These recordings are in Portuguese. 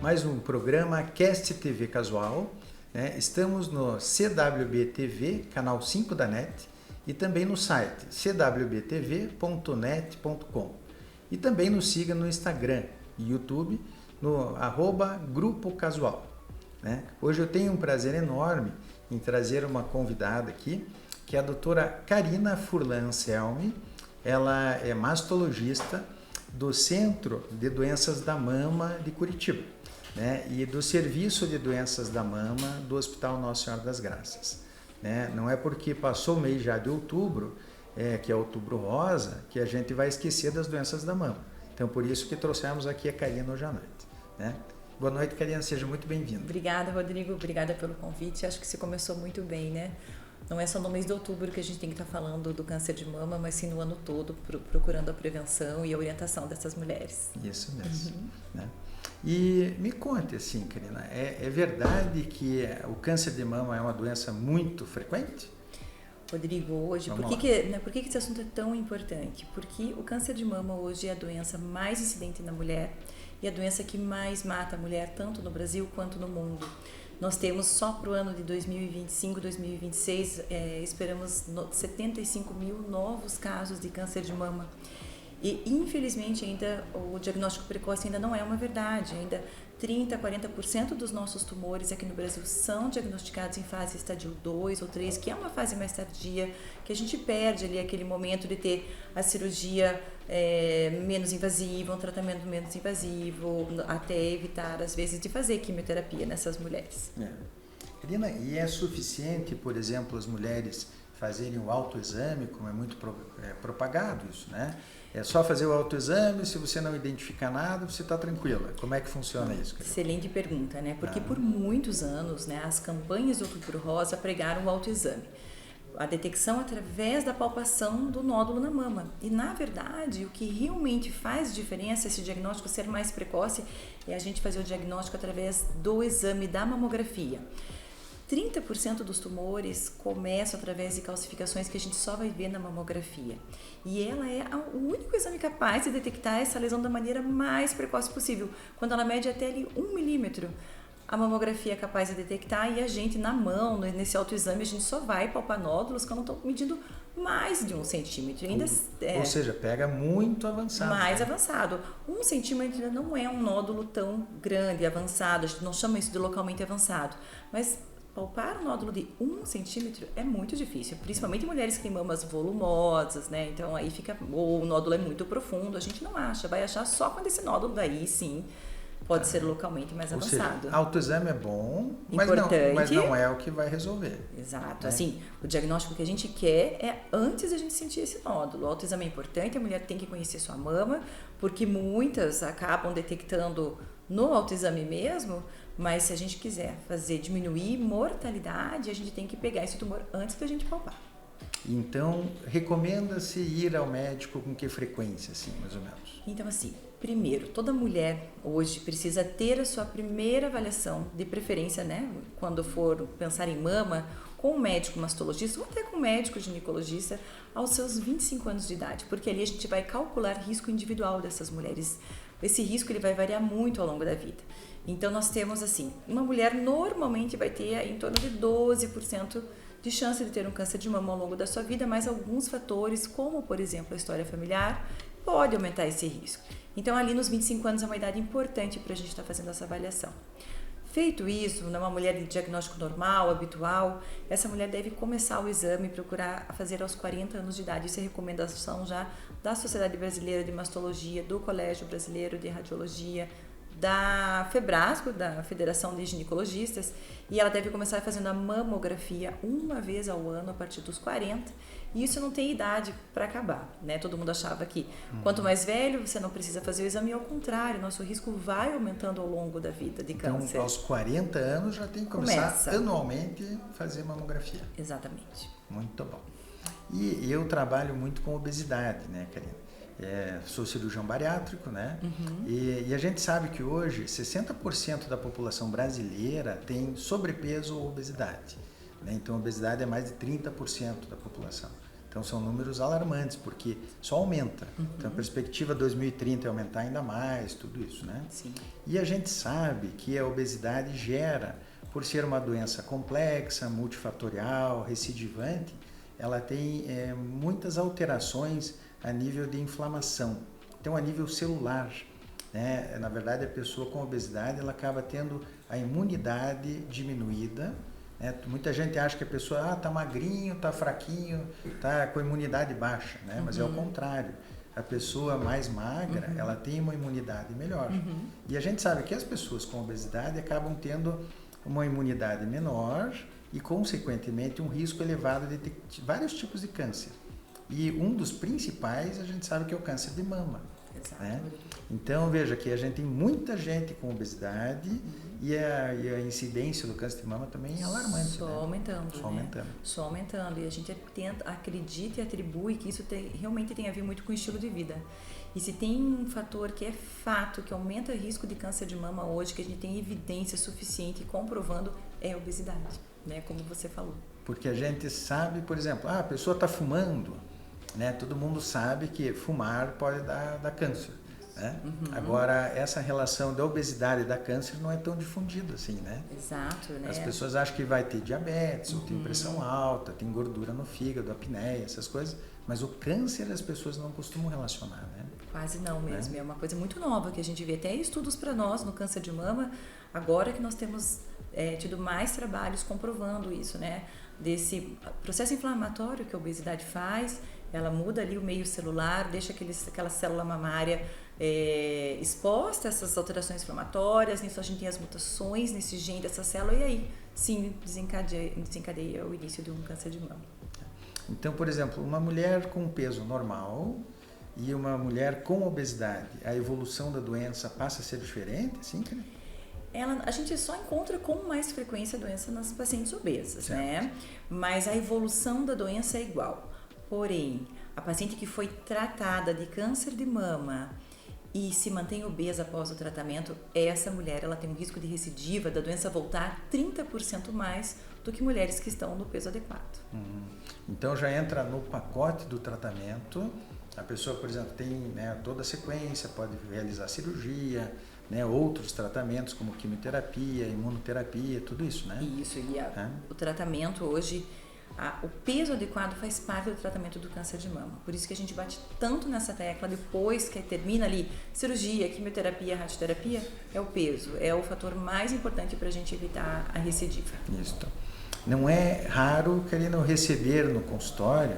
mais um programa Cast TV Casual. Né? Estamos no CWB TV, canal 5 da NET, e também no site cwbtv.net.com. E também nos siga no Instagram e YouTube, no @Grupo Casual. Né? Hoje eu tenho um prazer enorme em trazer uma convidada aqui, que é a doutora Karina Furlan Anselmi. Ela é mastologista do Centro de Doenças da Mama de Curitiba, né? E do Serviço de Doenças da Mama do Hospital Nossa Senhora das Graças. Né? Não é porque passou o mês já de outubro, que é Outubro Rosa, que a gente vai esquecer das doenças da mama. Então, por isso que trouxemos aqui a Karina hoje à noite. Né? Boa noite, Karina, seja muito bem-vinda. Obrigada, Rodrigo, obrigada pelo convite. Acho que você começou muito bem, né? Não é só no mês de outubro que a gente tem que estar falando do câncer de mama, mas sim no ano todo, procurando a prevenção e a orientação dessas mulheres. Isso mesmo. Né? E me conte assim, Karina, é verdade que o câncer de mama é uma doença muito frequente? Rodrigo, hoje, por que esse assunto é tão importante? Porque o câncer de mama hoje é a doença mais incidente na mulher e a doença que mais mata a mulher, tanto no Brasil quanto no mundo. Nós temos só para o ano de 2025, 2026, esperamos 75 mil novos casos de câncer de mama. E, infelizmente, ainda o diagnóstico precoce ainda não é uma verdade. Ainda 30% a 40% dos nossos tumores aqui no Brasil são diagnosticados em fase estadio 2 ou 3, que é uma fase mais tardia, que a gente perde ali aquele momento de ter a cirurgia menos invasiva, um tratamento menos invasivo, até evitar, às vezes, de fazer quimioterapia nessas mulheres. Karina, e é suficiente, por exemplo, as mulheres fazerem o autoexame, como é muito propagado isso, né? É só fazer o autoexame, se você não identificar nada, você está tranquila. Como é que funciona isso? Excelente pergunta, né? Porque por muitos anos, né, as campanhas do Outubro Rosa pregaram o autoexame. A detecção através da palpação do nódulo na mama. E, na verdade, o que realmente faz diferença, esse diagnóstico ser mais precoce, é a gente fazer o diagnóstico através do exame da mamografia. 30% dos tumores começam através de calcificações que a gente só vai ver na mamografia. E ela é o único exame capaz de detectar essa lesão da maneira mais precoce possível. Quando ela mede até ali 1 milímetro, a mamografia é capaz de detectar e a gente, na mão, nesse autoexame, a gente só vai palpar nódulos que eu não estou medindo mais de 1 centímetro. Ou seja, pega muito avançado. Mais avançado. 1 centímetro ainda não é um nódulo tão grande, avançado. A gente não chama isso de localmente avançado. Mas palpar um nódulo de 1 centímetro é muito difícil, principalmente em mulheres que têm mamas volumosas, né? Então aí ou o nódulo é muito profundo, a gente não acha, vai achar só quando esse nódulo daí sim pode ser localmente mais avançado. Seja, autoexame é bom, mas não é o que vai resolver. Exato, assim, o diagnóstico que a gente quer é antes da gente sentir esse nódulo. O autoexame é importante, a mulher tem que conhecer sua mama, porque muitas acabam detectando no autoexame mesmo, mas se a gente quiser diminuir mortalidade, a gente tem que pegar esse tumor antes da gente palpar. Então, recomenda-se ir ao médico com que frequência, assim, mais ou menos? Então, assim, primeiro, toda mulher hoje precisa ter a sua primeira avaliação, de preferência, né, quando for pensar em mama, com um médico mastologista ou até com um médico ginecologista aos seus 25 anos de idade, porque ali a gente vai calcular risco individual dessas mulheres. Esse risco ele vai variar muito ao longo da vida. Então, nós temos assim, uma mulher normalmente vai ter em torno de 12% de chance de ter um câncer de mama ao longo da sua vida, mas alguns fatores, como por exemplo a história familiar, pode aumentar esse risco. Então, ali nos 25 anos é uma idade importante para a gente estar fazendo essa avaliação. Feito isso, numa mulher de diagnóstico normal, habitual, essa mulher deve começar o exame e procurar fazer aos 40 anos de idade. Isso é recomendação já da Sociedade Brasileira de Mastologia, do Colégio Brasileiro de Radiologia, da FEBRASGO, da Federação de Ginecologistas, e ela deve começar fazendo a mamografia uma vez ao ano a partir dos 40, e isso não tem idade para acabar, né? Todo mundo achava que quanto mais velho você não precisa fazer o exame, e ao contrário, nosso risco vai aumentando ao longo da vida de câncer. Então, aos 40 anos já tem que começar anualmente a fazer mamografia. Exatamente. Muito bom. E eu trabalho muito com obesidade, né, Karina? Sou cirurgião bariátrico, né? E a gente sabe que hoje 60% da população brasileira tem sobrepeso ou obesidade, né? Então, a obesidade é mais de 30% da população. Então são números alarmantes, porque só aumenta. Então a perspectiva 2030 é aumentar ainda mais, tudo isso, né? Sim. E a gente sabe que a obesidade gera, por ser uma doença complexa, multifatorial, recidivante, ela tem muitas alterações a nível de inflamação. Então a nível celular, né? Na verdade a pessoa com obesidade ela acaba tendo a imunidade diminuída. Muita gente acha que a pessoa está magrinho, está fraquinho, está com a imunidade baixa, né? Mas é o contrário. A pessoa mais magra, ela tem uma imunidade melhor. E a gente sabe que as pessoas com obesidade acabam tendo uma imunidade menor e, consequentemente, um risco elevado de ter vários tipos de câncer. E um dos principais, a gente sabe que é o câncer de mama. Né? Então, veja que a gente tem muita gente com obesidade e a incidência do câncer de mama também é alarmante. Só aumentando. Só aumentando. Só aumentando. E a gente acredita e atribui que isso realmente tem a ver muito com o estilo de vida. E se tem um fator que é fato, que aumenta o risco de câncer de mama hoje, que a gente tem evidência suficiente comprovando, é a obesidade, né? Como você falou. Porque a gente sabe, por exemplo, a pessoa está fumando, né? Todo mundo sabe que fumar pode dar câncer. Né? Agora, essa relação da obesidade e da câncer não é tão difundida assim, né? Exato, né? As pessoas acham que vai ter diabetes, ou tem pressão alta, tem gordura no fígado, apneia, essas coisas, mas o câncer as pessoas não costumam relacionar, né? Quase não mesmo, é uma coisa muito nova que a gente vê. Até estudos para nós no câncer de mama, agora que nós temos tido mais trabalhos comprovando isso, né? Desse processo inflamatório que a obesidade faz, ela muda ali o meio celular, deixa aquela célula mamária exposta a essas alterações inflamatórias, nisso a gente tem as mutações nesse gene dessa célula e aí sim desencadeia o início de um câncer de mama. Então, por exemplo, uma mulher com peso normal e uma mulher com obesidade, a evolução da doença passa a ser diferente, assim, cara? A gente só encontra com mais frequência a doença nas pacientes obesas, né? Mas a evolução da doença é igual. Porém, a paciente que foi tratada de câncer de mama e se mantém obesa após o tratamento, essa mulher ela tem um risco de recidiva da doença voltar 30% mais do que mulheres que estão no peso adequado. Então já entra no pacote do tratamento. A pessoa, por exemplo, tem, né, toda a sequência, pode realizar cirurgia, né, outros tratamentos como quimioterapia, imunoterapia, tudo isso, né? Isso, e o tratamento hoje, o peso adequado faz parte do tratamento do câncer de mama. Por isso que a gente bate tanto nessa tecla depois que termina ali cirurgia, quimioterapia, radioterapia, é o peso. É o fator mais importante para a gente evitar a recidiva. Isso. Não é raro querendo receber no consultório,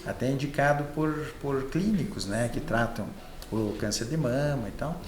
até indicado por clínicos, né, que tratam o câncer de mama e tal.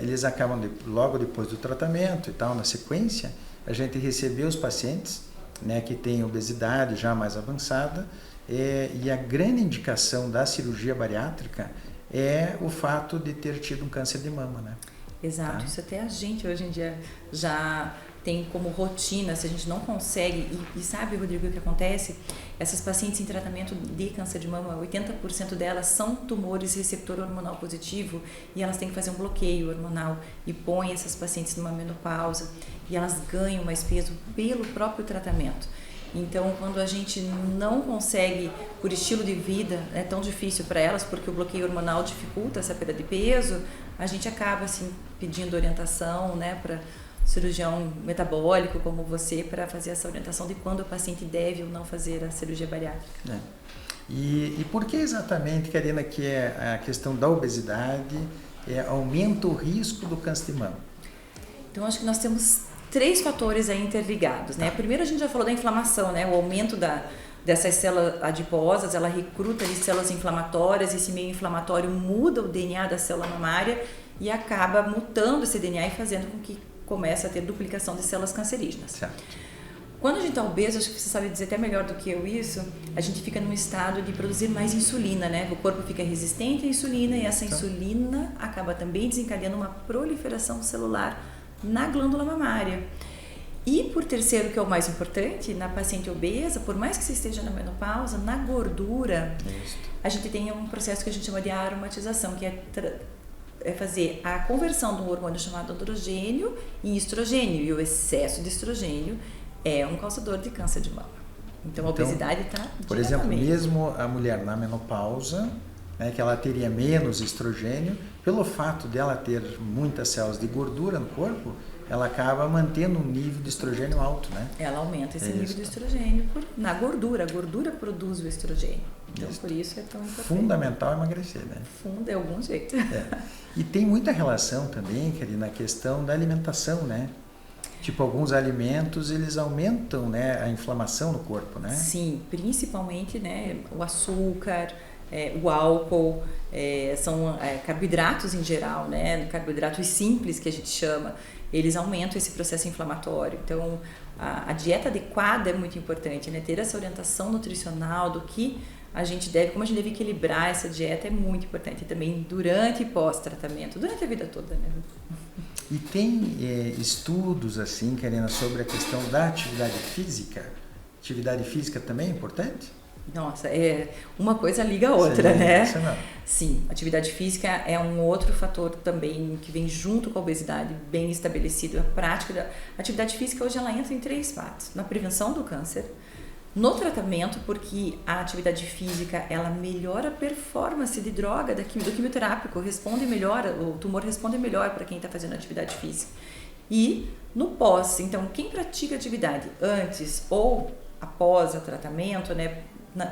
Eles acabam, logo depois do tratamento e tal, na sequência, a gente recebeu os pacientes, né, que têm obesidade já mais avançada, e a grande indicação da cirurgia bariátrica é o fato de ter tido um câncer de mama, né? Exato, isso até a gente hoje em dia já tem como rotina, se a gente não consegue, e sabe, Rodrigo, o que acontece? Essas pacientes em tratamento de câncer de mama, 80% delas são tumores receptor hormonal positivo e elas têm que fazer um bloqueio hormonal e põe essas pacientes numa menopausa e elas ganham mais peso pelo próprio tratamento. Então, quando a gente não consegue, por estilo de vida, é tão difícil para elas, porque o bloqueio hormonal dificulta essa perda de peso, a gente acaba assim pedindo orientação, né, para cirurgião metabólico como você, para fazer essa orientação de quando o paciente deve ou não fazer a cirurgia bariátrica. E por que exatamente, Karina, que a questão da obesidade aumenta o risco do câncer de mama? Então, acho que nós temos 3 fatores aí interligados, né? Primeiro, a gente já falou da inflamação, né? O aumento dessas células adiposas, ela recruta ali células inflamatórias, esse meio inflamatório muda o DNA da célula mamária e acaba mutando esse DNA e fazendo com que comece a ter duplicação de células cancerígenas. Certo. Quando a gente está obeso, acho que você sabe dizer até melhor do que eu isso, a gente fica num estado de produzir mais insulina, né? O corpo fica resistente à insulina e essa insulina acaba também desencadeando uma proliferação celular na glândula mamária. E por terceiro, que é o mais importante, na paciente obesa, por mais que você esteja na menopausa, na gordura, a gente tem um processo que a gente chama de aromatização, que é fazer a conversão de um hormônio chamado androgênio em estrogênio, e o excesso de estrogênio é um causador de câncer de mama. Então a obesidade está por exemplo, mesmo a mulher na menopausa, né, que ela teria menos estrogênio, pelo fato de ela ter muitas células de gordura no corpo, ela acaba mantendo um nível de estrogênio alto, né? Ela aumenta esse nível de estrogênio na gordura. A gordura produz o estrogênio. Então, por isso é tão importante. Fundamental emagrecer, né? De algum jeito. E tem muita relação também, Karina, na questão da alimentação, né? Tipo, alguns alimentos, eles aumentam, né, a inflamação no corpo, né? Sim, principalmente, né, o açúcar, o álcool, são carboidratos em geral, né? Carboidratos simples que a gente chama. Eles aumentam esse processo inflamatório. Então, a dieta adequada é muito importante, né? Ter essa orientação nutricional do que a gente deve, como a gente deve equilibrar essa dieta é muito importante também durante e pós-tratamento, durante a vida toda, né? E tem estudos, assim, Karina, sobre a questão da atividade física? Atividade física também é importante? Nossa, uma coisa liga a outra, né? Sim, atividade física é um outro fator também que vem junto com a obesidade, bem estabelecido. A prática da atividade física hoje ela entra em 3 partes: na prevenção do câncer, no tratamento, porque a atividade física ela melhora a performance de droga do quimioterápico, responde melhor, o tumor responde melhor para quem está fazendo atividade física. E no pós, então quem pratica atividade antes ou após o tratamento, né?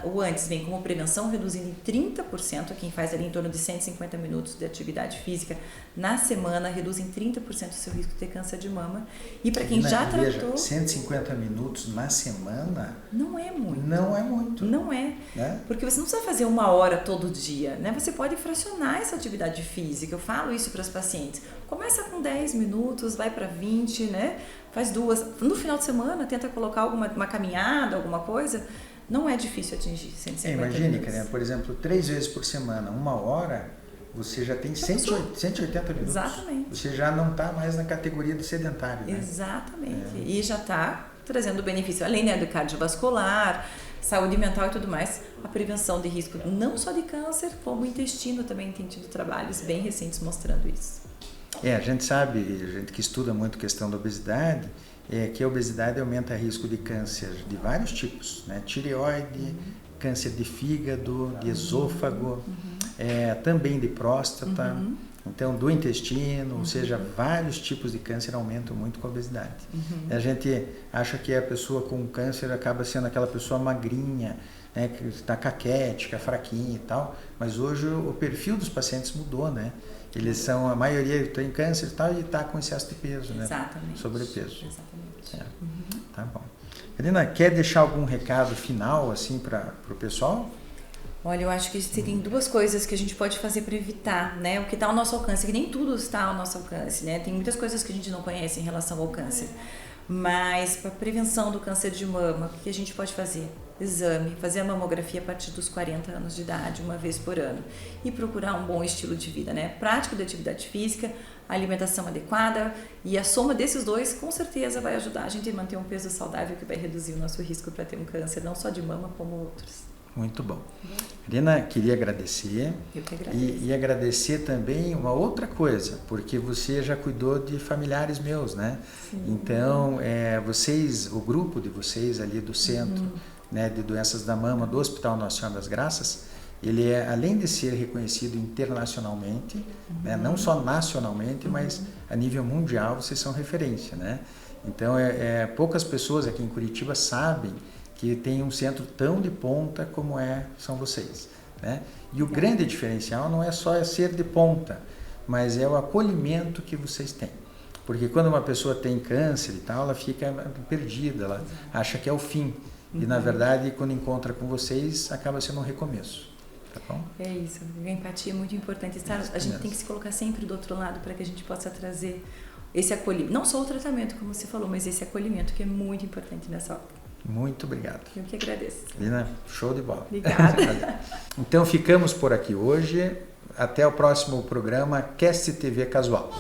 O antes vem como prevenção, reduzindo em 30%, quem faz ali em torno de 150 minutos de atividade física na semana, reduz em 30% o seu risco de ter câncer de mama. E para quem já tratou... 150 minutos na semana? Não é muito. Não é muito. Não é. Né? Porque você não precisa fazer 1 hora todo dia, né? Você pode fracionar essa atividade física. Eu falo isso para as pacientes. Começa com 10 minutos, vai para 20, né? Faz 2. No final de semana, tenta colocar uma caminhada, alguma coisa. Não é difícil atingir 150 Imagine, minutos. Karina, por exemplo, 3 vezes por semana, 1 hora, você já tem 180 minutos. Exatamente. Você já não está mais na categoria do sedentário, né? Exatamente. E já está trazendo benefício, além, né, do cardiovascular, saúde mental e tudo mais, a prevenção de risco não só de câncer, como o intestino também tem tido trabalhos bem recentes mostrando isso. A gente sabe, a gente que estuda muito a questão da obesidade, que a obesidade aumenta o risco de câncer de vários tipos, né? Tireoide, câncer de fígado, de esôfago, também de próstata, então do intestino, ou seja, vários tipos de câncer aumentam muito com a obesidade. A gente acha que a pessoa com câncer acaba sendo aquela pessoa magrinha, né, que está caquética, fraquinha e tal, mas hoje o perfil dos pacientes mudou, né? Eles são, a maioria tem câncer e tal, e está com excesso de peso, né? Exatamente. Sobrepeso. Exatamente. Tá bom. Karina, quer deixar algum recado final, assim, para o pessoal? Olha, eu acho que tem 2 coisas que a gente pode fazer para evitar, né? O que está ao nosso alcance, que nem tudo está ao nosso alcance, né? Tem muitas coisas que a gente não conhece em relação ao câncer. Mas para prevenção do câncer de mama, o que a gente pode fazer? Exame, fazer a mamografia a partir dos 40 anos de idade, 1 vez por ano. E procurar um bom estilo de vida, né? Prática de atividade física, alimentação adequada, e a soma desses 2 com certeza vai ajudar a gente a manter um peso saudável que vai reduzir o nosso risco para ter um câncer, não só de mama como outros. Muito bom. Karina, queria agradecer. Eu que agradeço. E agradecer também uma outra coisa, porque você já cuidou de familiares meus, né? Sim. Então, vocês, o grupo de vocês ali do centro, né, de doenças da mama do Hospital Nossa Senhora das Graças, ele além de ser reconhecido internacionalmente, né, não só nacionalmente, mas a nível mundial, vocês são referência, né? Então, poucas pessoas aqui em Curitiba sabem que tem um centro tão de ponta como são vocês, né? E o grande diferencial não é só ser de ponta, mas é o acolhimento que vocês têm. Porque quando uma pessoa tem câncer e tal, ela fica perdida, ela acha que é o fim. E, na verdade, quando encontra com vocês, acaba sendo um recomeço. Tá bom? É isso. A empatia é muito importante. A gente tem que se colocar sempre do outro lado para que a gente possa trazer esse acolhimento. Não só o tratamento, como você falou, mas esse acolhimento que é muito importante nessa hora. Muito obrigado. Eu que agradeço. Lina, show de bola. Obrigada. Então, ficamos por aqui hoje. Até o próximo programa Cast TV Casual.